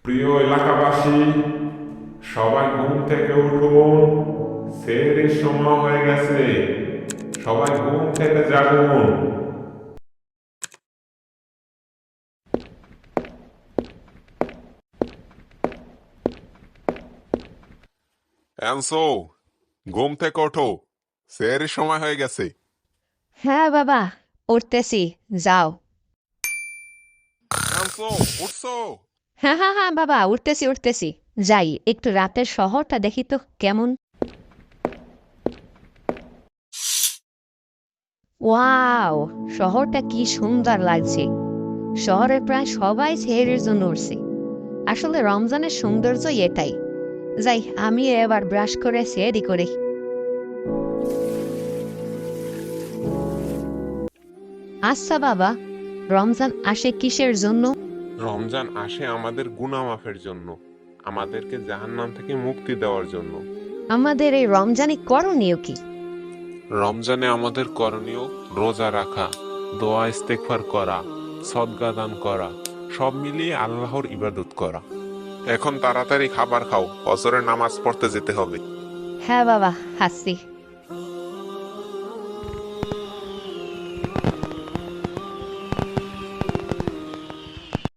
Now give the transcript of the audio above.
প্রিয় এলাকাবাসী, সবাই ঘুম থেকে উঠুন। সেহরির সময় হয়ে গেছে। সবাই ঘুম থেকে জাগুন। অ্যানসো, ঘুম থেকে ওঠো, সেহরির সময় হয়ে গেছে। হ্যাঁ বাবা, উঠতেছি, যাও। অ্যানসো, উঠছো? হ্যাঁ হ্যাঁ হ্যাঁ বাবা, উঠতেছি, যাই একটু রাতের শহরটা দেখি তো কেমন। ওয়াও, শহরটা কি সুন্দর লাগছে। শহরে প্রায় সবাই সেহরির জন্য উঠছে। আসলে রমজানের সৌন্দর্য এটাই। যাই, আমি এবার ব্রাশ করে সেহরি করি। আচ্ছা বাবা, রমজান আসে কিসের জন্য? রমজান আসে আমাদের গুনাহ মাফের জন্য, আমাদেরকে জাহান্নাম থেকে মুক্তি দেওয়ার জন্য। আমাদের এই রমজানি করণীয় কি? রমজানে আমাদের করণীয় রোজা রাখা, দোয়া ইস্তেগফার করা, সদকা দান করা, সব মিলিয়ে আল্লাহর ইবাদত করা। এখন তাড়াতাড়ি খাবার খাও, ফজরের নামাজ পড়তে যেতে হবে। হ্যাঁ বাবা, হাসছি।